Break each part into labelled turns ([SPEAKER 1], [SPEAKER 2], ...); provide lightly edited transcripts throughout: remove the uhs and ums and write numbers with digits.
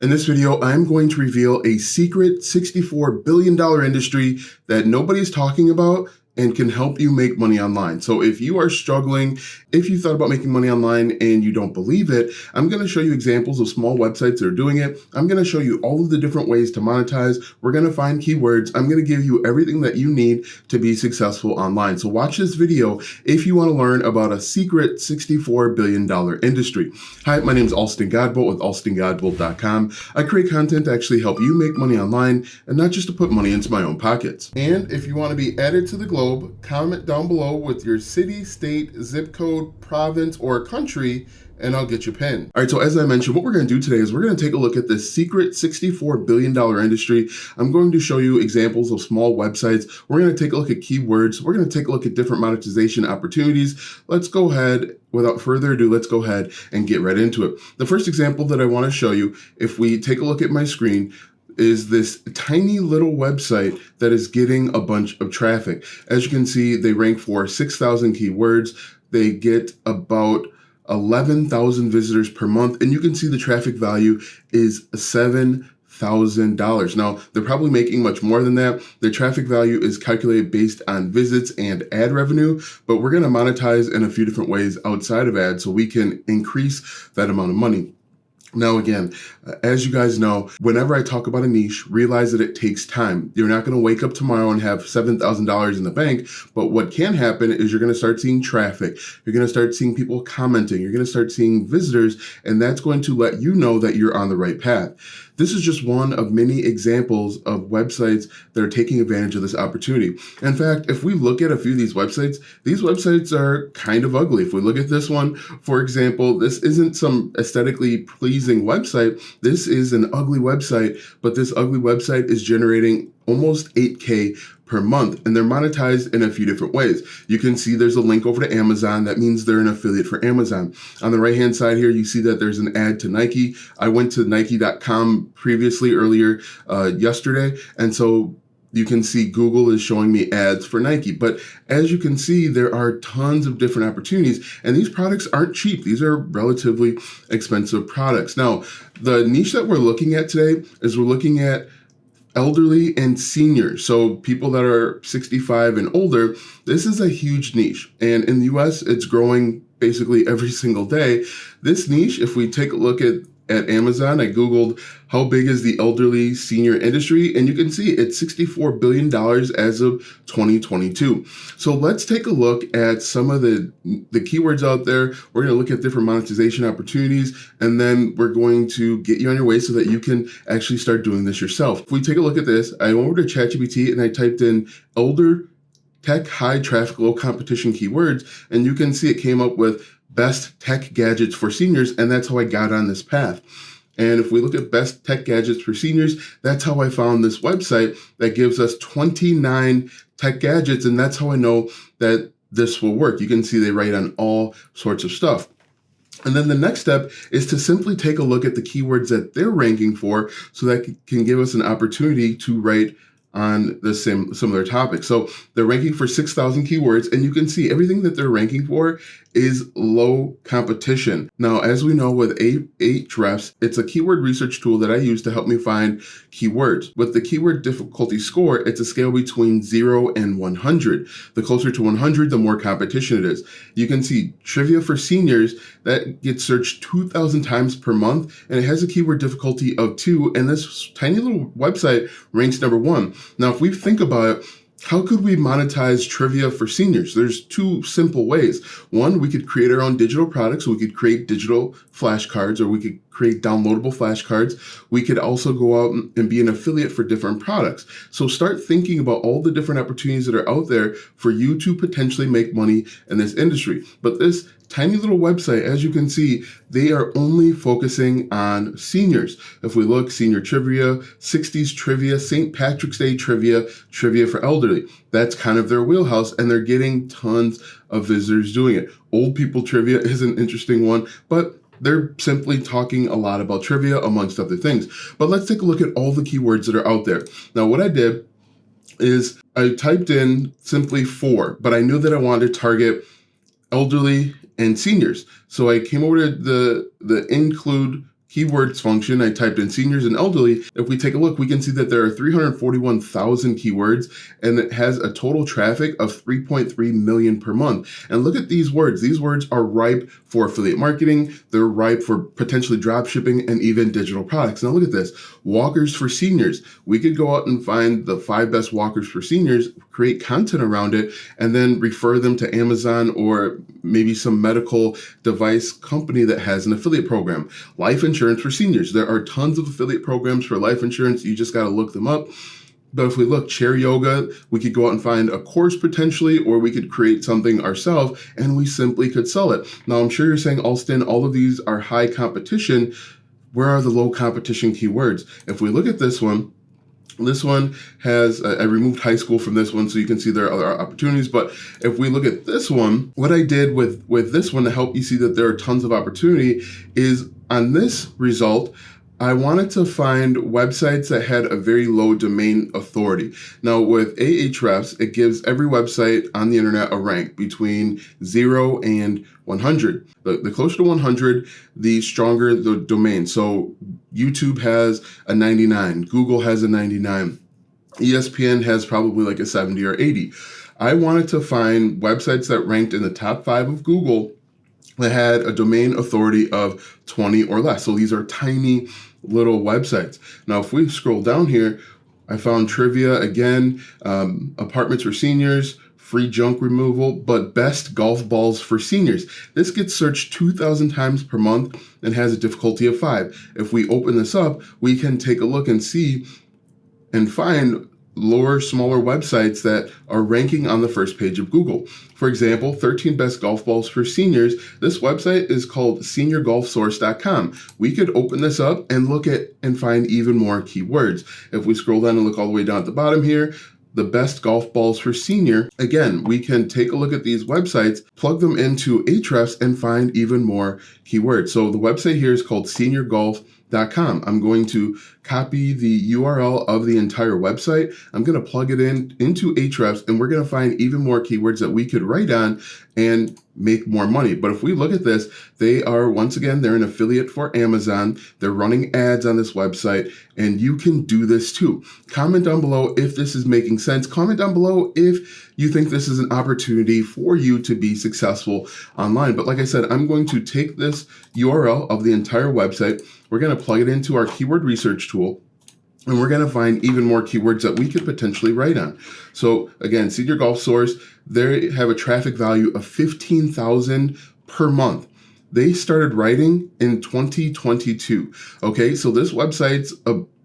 [SPEAKER 1] In this video, I'm going to reveal a secret $64 billion industry that nobody's talking about and can help you make money online. So if you are struggling, if you thought about making money online and you don't believe it, I'm going to show you examples of small websites that are doing it. I'm going to show you all of the different ways to monetize. We're going to find keywords. I'm going to give you everything that you need to be successful online. So watch this video if you want to learn about a secret $64 billion industry. Hi, my name is Alston Godbolt with alstongodbolt.com. I create content to actually help you make money online and not just to put money into my own pockets. And if you want to be added to the globe, comment down below with your city, state, zip code, province, or country, and I'll get you pinned. All right, so as I mentioned, what we're going to do today is we're going to take a look at this secret $64 billion industry. I'm going to show you examples of small websites. We're going to take a look at keywords. We're going to take a look at different monetization opportunities. Let's go ahead, without further ado, let's go ahead and get right into it. The first example that I want to show you, if we take a look at my screen, is this tiny little website that is getting a bunch of traffic. As you can see, they rank for 6,000 keywords. They get about 11,000 visitors per month, and you can see the traffic value is $7,000. Now, they're probably making much more than that. Their traffic value is calculated based on visits and ad revenue, but we're going to monetize in a few different ways outside of ads so we can increase that amount of money. Now, again, as you guys know, whenever I talk about a niche, realize that it takes time. You're not going to wake up tomorrow and have $7,000 in the bank, but what can happen is you're going to start seeing traffic. You're going to start seeing people commenting. You're going to start seeing visitors, and that's going to let you know that you're on the right path. This is just one of many examples of websites that are taking advantage of this opportunity. In fact, if we look at a few of these websites are kind of ugly. If we look at this one, for example, this isn't some aesthetically pleasing website. This is an ugly website, but this ugly website is generating almost 8K per month, and they're monetized in a few different ways. You can see there's a link over to Amazon. That means they're an affiliate for Amazon. On the right-hand side here, you see that there's an ad to Nike. I went to Nike.com earlier yesterday, and so you can see Google is showing me ads for Nike. But as you can see, there are tons of different opportunities, and these products aren't cheap. These are relatively expensive products. Now, the niche that we're looking at today is we're looking at elderly and seniors. So people that are 65 and older. This is a huge niche. And in the US, it's growing basically every single day. This niche, if we take a look at Amazon, I Googled how big is the elderly senior industry, and you can see it's $64 billion as of 2022. So let's take a look at some of the keywords out there. We're going to look at different monetization opportunities, and then we're going to get you on your way so that you can actually start doing this yourself. If we take a look at this, I went over to ChatGPT and I typed in elder tech, high traffic, low competition keywords, and you can see it came up with best tech gadgets for seniors, and that's how I got on this path. And if we look at best tech gadgets for seniors, that's how I found this website that gives us 29 tech gadgets, and that's how I know that this will work. You can see they write on all sorts of stuff. And then the next step is to simply take a look at the keywords that they're ranking for so that can give us an opportunity to write on the similar topic. So they're ranking for 6,000 keywords, and you can see everything that they're ranking for is low competition. Now, as we know with Ahrefs, it's a keyword research tool that I use to help me find keywords. With the keyword difficulty score, it's a scale between 0 and 100. The closer to 100, the more competition it is. You can see trivia for seniors, that gets searched 2,000 times per month, and it has a keyword difficulty of 2, and this tiny little website ranks number 1. Now, if we think about it, how could we monetize trivia for seniors? There's two simple ways. One, we could create our own digital products. We could create digital flashcards, or we could create downloadable flashcards. We could also go out and be an affiliate for different products. So start thinking about all the different opportunities that are out there for you to potentially make money in this industry. But this tiny little website, as you can see, they are only focusing on seniors. If we look, senior trivia, 60s trivia, St. Patrick's Day trivia, trivia for elderly. That's kind of their wheelhouse, and they're getting tons of visitors doing it. Old people trivia is an interesting one, but they're simply talking a lot about trivia amongst other things. But let's take a look at all the keywords that are out there. Now, what I did is I typed in simply 4, but I knew that I wanted to target elderly and seniors. So I came over to the include keywords function, I typed in seniors and elderly. If we take a look, we can see that there are 341,000 keywords and it has a total traffic of 3.3 million per month. And look at these words. These words are ripe for affiliate marketing. They're ripe for potentially drop shipping and even digital products. Now look at this, walkers for seniors. We could go out and find the 5 best walkers for seniors, create content around it, and then refer them to Amazon or maybe some medical device company that has an affiliate program. Life insurance for seniors. There are tons of affiliate programs for life insurance. You just got to look them up. But if we look, chair yoga, we could go out and find a course potentially, or we could create something ourselves and we simply could sell it. Now, I'm sure you're saying, Alston, all of these are high competition. Where are the low competition keywords? If we look at this one has, I removed high school from this one so you can see there are other opportunities. But if we look at this one, what I did with this one to help you see that there are tons of opportunity is on this result, I wanted to find websites that had a very low domain authority. Now with Ahrefs, it gives every website on the internet a rank between 0 and 100. The closer to 100, the stronger the domain. So YouTube has a 99, Google has a 99, ESPN has probably like a 70 or 80. I wanted to find websites that ranked in the top 5 of Google that had a domain authority of 20 or less. So these are tiny little websites. Now, if we scroll down here, I found trivia again, apartments for seniors, free junk removal, but best golf balls for seniors. This gets searched 2,000 times per month and has a difficulty of 5. If we open this up, we can take a look and see and find lower, smaller websites that are ranking on the first page of Google. For example, 13 best golf balls for seniors. This website is called seniorgolfsource.com. We could open this up and look at and find even more keywords. If we scroll down and look all the way down at the bottom here, the best golf balls for senior. Again, we can take a look at these websites, plug them into Ahrefs, and find even more keywords. So the website here is called seniorgolf.com. I'm going to copy the URL of the entire website. I'm going to plug it into Ahrefs, and we're going to find even more keywords that we could write on and make more money. But if we look at this, they are, once again, they're an affiliate for Amazon. They're running ads on this website, and you can do this too. Comment down below if this is making sense. Comment down below if you think this is an opportunity for you to be successful online. But like I said, I'm going to take this URL of the entire website. We're going to plug it into our keyword research tool, and we're going to find even more keywords that we could potentially write on. So again, Senior Golf Source, they have a traffic value of 15,000 per month. They started writing in 2022. Okay, so this website's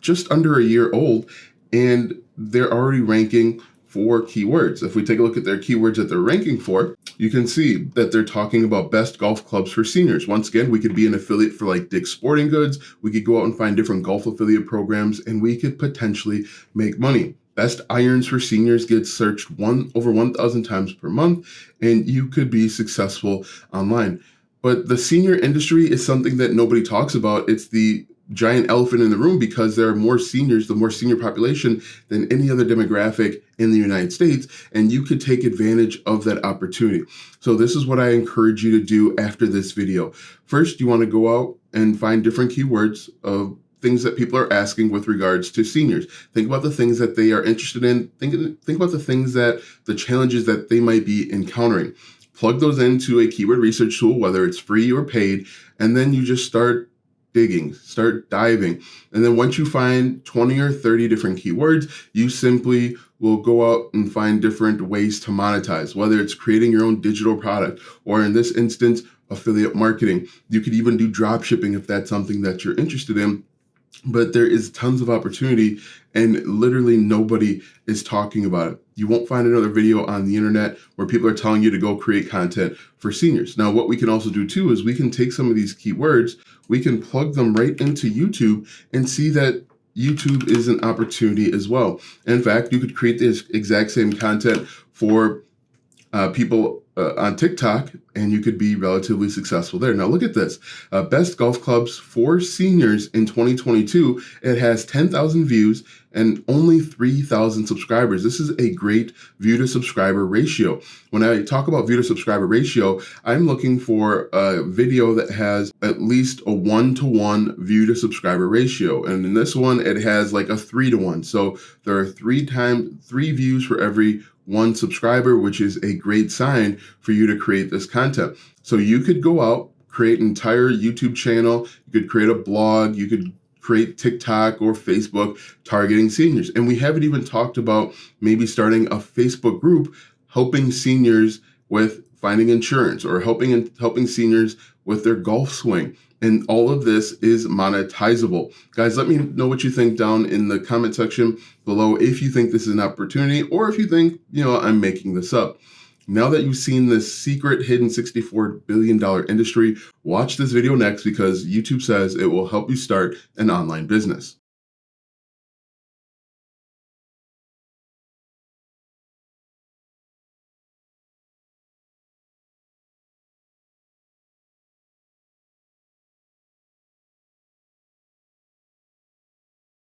[SPEAKER 1] just under a year old, and they're already ranking for keywords. If we take a look at their keywords that they're ranking for, you can see that they're talking about best golf clubs for seniors. Once again, we could be an affiliate for like Dick's Sporting Goods. We could go out and find different golf affiliate programs, and we could potentially make money. Best irons for seniors gets searched over 1,000 times per month, and you could be successful online. But the senior industry is something that nobody talks about. It's the giant elephant in the room because there are more seniors, the more senior population than any other demographic in the United States, and you could take advantage of that opportunity. So this is what I encourage you to do after this video. First, you want to go out and find different keywords of things that people are asking with regards to seniors. Think about the things that they are interested in. Think about the things the challenges that they might be encountering. Plug those into a keyword research tool, whether it's free or paid, and then you just start digging, start diving. And then once you find 20 or 30 different keywords, you simply will go out and find different ways to monetize, whether it's creating your own digital product, or in this instance, affiliate marketing. You could even do drop shipping if that's something that you're interested in. But there is tons of opportunity, and literally nobody is talking about it. You won't find another video on the internet where people are telling you to go create content for seniors. Now, what we can also do too is we can take some of these keywords, we can plug them right into YouTube and see that YouTube is an opportunity as well. In fact, you could create this exact same content for people on TikTok, and you could be relatively successful there. Now look at this. Best golf clubs for seniors in 2022. It has 10,000 views and only 3,000 subscribers. This is a great view to subscriber ratio. When I talk about view to subscriber ratio, I'm looking for a video that has at least a 1-to-1 view to subscriber ratio. And in this one, it has like a 3-to-1. So there are three views for every one subscriber, which is a great sign for you to create this content. So you could go out, create an entire YouTube channel, you could create a blog, you could create TikTok or Facebook targeting seniors. And we haven't even talked about maybe starting a Facebook group helping seniors with finding insurance or helping seniors with their golf swing. And all of this is monetizable. Guys, let me know what you think down in the comment section below if you think this is an opportunity or if you think, I'm making this up. Now that you've seen this secret hidden $64 billion industry, watch this video next because YouTube says it will help you start an online business.